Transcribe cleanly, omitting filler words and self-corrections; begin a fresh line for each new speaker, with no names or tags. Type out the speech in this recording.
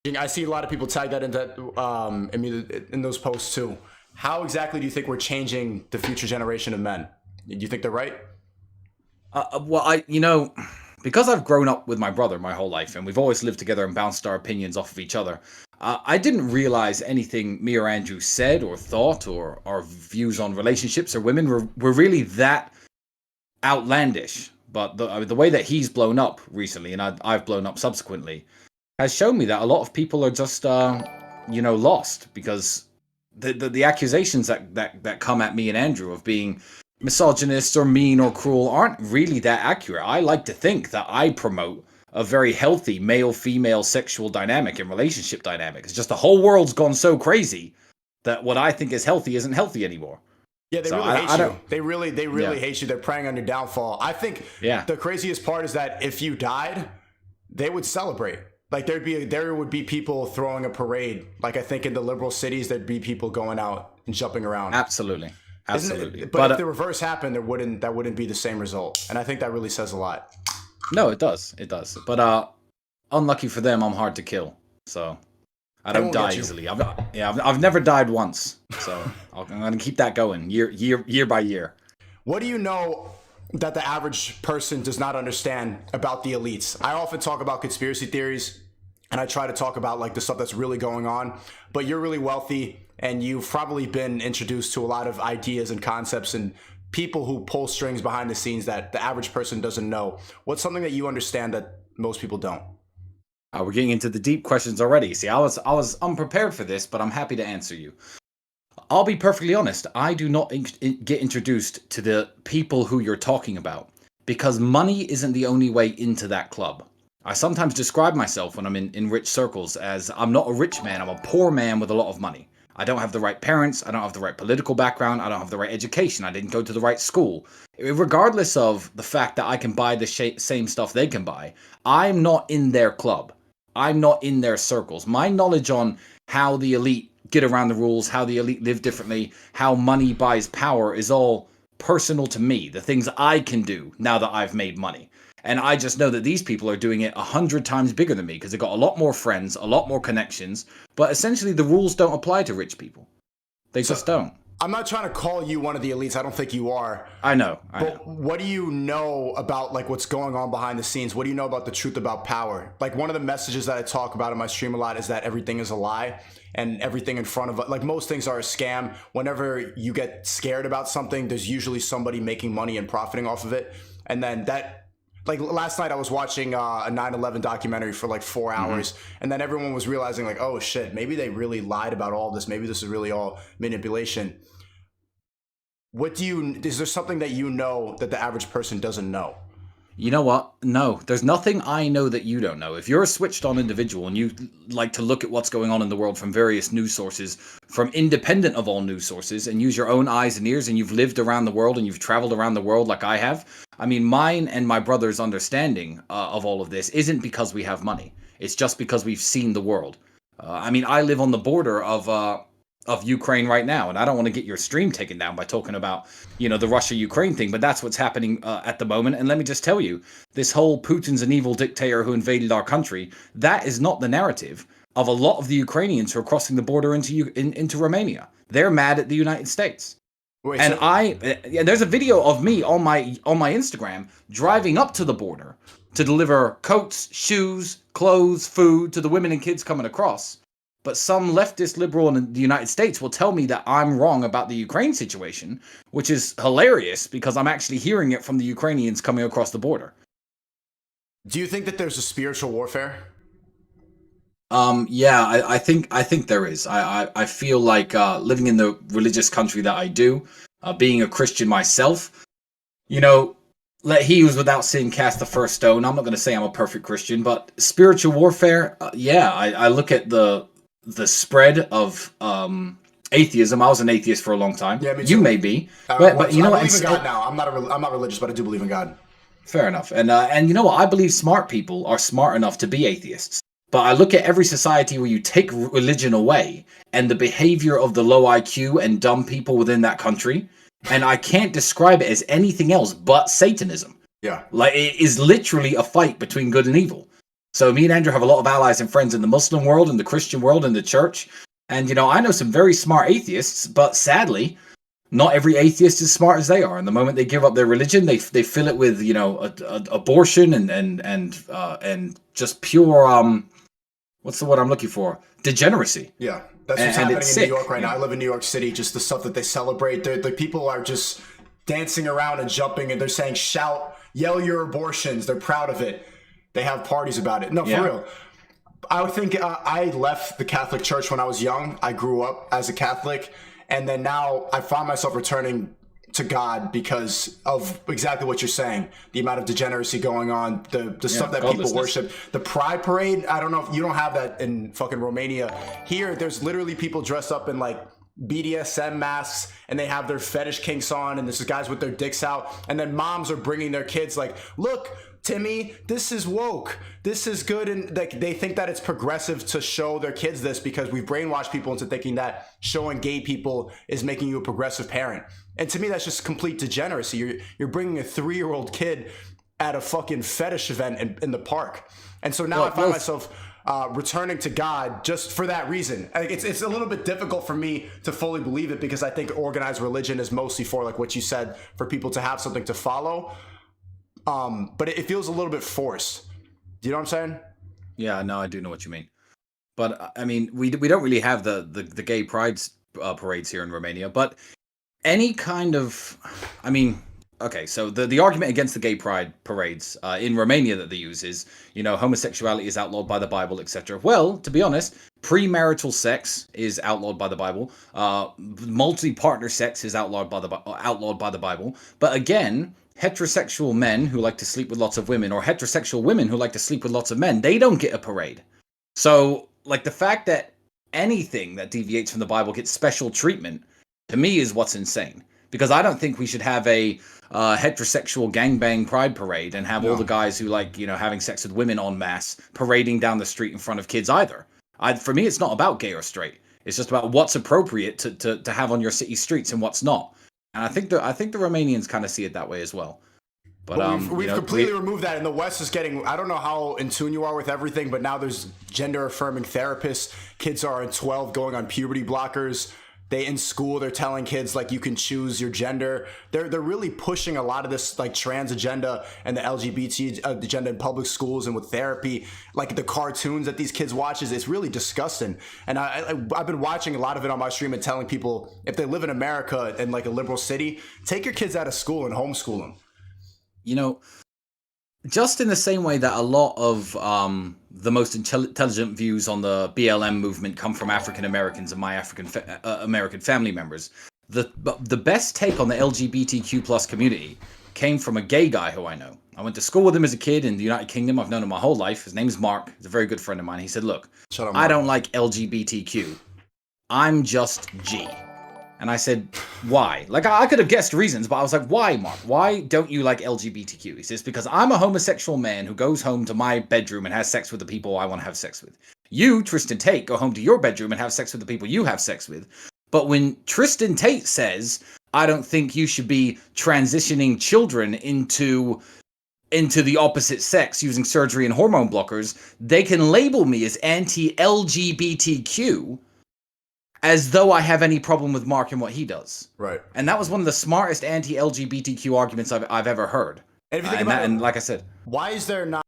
I see a lot of people tag that into in those posts too. How exactly do you think we're changing the future generation of men? Do you think they're right?
Well, because I've grown up with my brother my whole life, and we've always lived together and bounced our opinions off of each other, I didn't realize anything me or Andrew said or thought, or our views on relationships or women were really that outlandish. But the way that he's blown up recently, and I've blown up subsequently, has shown me that a lot of people are just, lost, because the accusations that come at me and Andrew of being misogynist or mean or cruel aren't really that accurate. I like to think that I promote a very healthy male-female sexual dynamic and relationship dynamic. It's just the whole world's gone so crazy that what I think is healthy isn't healthy anymore.
Yeah, they really hate you. They really hate you. They're preying on your downfall. I think the craziest part is that if you died, they would celebrate. Like there would be people throwing a parade. Like I think in the liberal cities, there'd be people going out and jumping around.
Absolutely.
But if the reverse happened, that wouldn't be the same result. And I think that really says a lot.
No, it does. It does. But unlucky for them, I'm hard to kill. So I don't die easily. I've never died once. So I'm gonna keep that going year by year.
What do you know that the average person does not understand about the elites? I often talk about conspiracy theories, and I try to talk about like the stuff that's really going on. But you're really wealthy, and you've probably been introduced to a lot of ideas and concepts and people who pull strings behind the scenes that the average person doesn't know. What's something that you understand that most people don't?
We're getting into the deep questions already. See, I was unprepared for this, but I'm happy to answer you. I'll be perfectly honest. I do not get introduced to the people who you're talking about, because money isn't the only way into that club. I sometimes describe myself when I'm in rich circles as I'm not a rich man, I'm a poor man with a lot of money. I don't have the right parents, I don't have the right political background, I don't have the right education, I didn't go to the right school. Regardless of the fact that I can buy the same stuff they can buy, I'm not in their club. I'm not in their circles. My knowledge on how the elite get around the rules, how the elite live differently, how money buys power is all personal to me. The things I can do now that I've made money. And I just know that these people are doing it 100 times bigger than me because they've got a lot more friends, a lot more connections. But essentially the rules don't apply to rich people. They just don't.
I'm not trying to call you one of the elites. I don't think you are.
I know.
But what do you know about like what's going on behind the scenes? What do you know about the truth about power? Like one of the messages that I talk about in my stream a lot is that everything is a lie, and everything in front of, like most things are a scam. Whenever you get scared about something, there's usually somebody making money and profiting off of it. And then like last night I was watching a 9/11 documentary for like 4 hours, and then everyone was realizing like, oh shit, maybe they really lied about all this. Maybe this is really all manipulation. Is there something that you know that the average person doesn't know?
You know what? No, there's nothing I know that you don't know. If you're a switched on individual and you like to look at what's going on in the world from various news sources, from independent of all news sources, and use your own eyes and ears, and you've lived around the world and you've traveled around the world like I have, I mean, mine and my brother's understanding of all of this isn't because we have money. It's just because we've seen the world. I mean, I live on the border of Ukraine right now, and I don't want to get your stream taken down by talking about, the Russia-Ukraine thing, but that's what's happening at the moment. And let me just tell you, this whole Putin's an evil dictator who invaded our country, that is not the narrative of a lot of the Ukrainians who are crossing the border into Romania. They're mad at the United States. Wait, there's a video of me on my Instagram driving up to the border to deliver coats, shoes, clothes, food to the women and kids coming across. But some leftist liberal in the United States will tell me that I'm wrong about the Ukraine situation, which is hilarious because I'm actually hearing it from the Ukrainians coming across the border.
Do you think that there's a spiritual warfare?
Yeah, I think there is. I feel like living in the religious country that I do, being a Christian myself, let he who's without sin cast the first stone. I'm not going to say I'm a perfect Christian, but spiritual warfare, I look at the spread of atheism. I was an atheist for a long time. Yeah, me too. You may be, but you know what? I believe in God
now. I'm not religious, but I do believe in God.
Fair enough. And you know what? I believe smart people are smart enough to be atheists. But I look at every society where you take religion away and the behavior of the low IQ and dumb people within that country, and I can't describe it as anything else but Satanism.
Yeah.
Like, it is literally a fight between good and evil. So me and Andrew have a lot of allies and friends in the Muslim world, in the Christian world, in the church. And, you know, I know some very smart atheists, but sadly, not every atheist is smart as they are. And the moment they give up their religion, they fill it with, you know, abortion and just pure what's the word I'm looking for? Degeneracy.
Yeah, that's what's happening in
sick,
New York right now. I live in New York City. Just the stuff that they celebrate. The people are just dancing around and jumping, and they're saying, "Shout, yell your abortions." They're proud of it. They have parties about it. No, for real. I would think I left the Catholic Church when I was young. I grew up as a Catholic, and then now I find myself returning to God because of exactly what you're saying. The amount of degeneracy going on, the stuff that people worship. The Pride Parade, I don't know if you don't have that in fucking Romania. Here, there's literally people dressed up in like BDSM masks, and they have their fetish kinks on, and there's guys with their dicks out, and then moms are bringing their kids like, look, Timmy, this is woke, this is good, and like they think that it's progressive to show their kids this because we've brainwashed people into thinking that showing gay people is making you a progressive parent. And to me, that's just complete degeneracy. You're bringing a 3-year-old kid at a fucking fetish event in the park, and so now I find myself returning to God just for that reason. I think it's a little bit difficult for me to fully believe it because I think organized religion is mostly for, like what you said, for people to have something to follow. But it feels a little bit forced. Do you know what I'm saying?
Yeah, no, I do know what you mean. But I mean, we don't really have the gay pride parades here in Romania. But any kind of, I mean, okay, so the argument against the gay pride parades in Romania that they use is, you know, homosexuality is outlawed by the Bible, etc. Well, to be honest, premarital sex is outlawed by the Bible. Multi-partner sex is outlawed by the Bible. But again, heterosexual men who like to sleep with lots of women, or heterosexual women who like to sleep with lots of men, they don't get a parade. So, like, the fact that anything that deviates from the Bible gets special treatment, to me, is what's insane. Because I don't think we should have a heterosexual gangbang pride parade and have all the guys who like, you know, having sex with women en masse parading down the street in front of kids either. For me, it's not about gay or straight. It's just about what's appropriate to have on your city streets and what's not. And I think the Romanians kind of see it that way as well. But
we've completely removed that, and the West is getting, I don't know how in tune you are with everything, but now there's gender affirming therapists. Kids are in 12 going on puberty blockers. In school, they're telling kids like you can choose your gender. They're really pushing a lot of this like trans agenda and the LGBT agenda in public schools and with therapy. Like the cartoons that these kids watch it's really disgusting. And I've been watching a lot of it on my stream and telling people if they live in America in like a liberal city, take your kids out of school and homeschool them.
You know, just in the same way that a lot of the most intelligent views on the BLM movement come from African Americans and my African American family members, the best take on the LGBTQ plus community came from a gay guy who I know. I went to school with him as a kid in the United Kingdom. I've known him my whole life. His name's Mark. He's a very good friend of mine. He said, look, I don't like LGBTQ. I'm just G. And I said, why? Like, I could have guessed reasons, but I was like, why, Mark? Why don't you like LGBTQ? He says, because I'm a homosexual man who goes home to my bedroom and has sex with the people I want to have sex with. You, Tristan Tate, go home to your bedroom and have sex with the people you have sex with. But when Tristan Tate says, I don't think you should be transitioning children into the opposite sex using surgery and hormone blockers, they can label me as anti-LGBTQ as though I have any problem with Mark and what he does.
Right.
And that was one of the smartest anti-LGBTQ arguments I've ever heard.
And if you think about it,
and like I said,
why is there not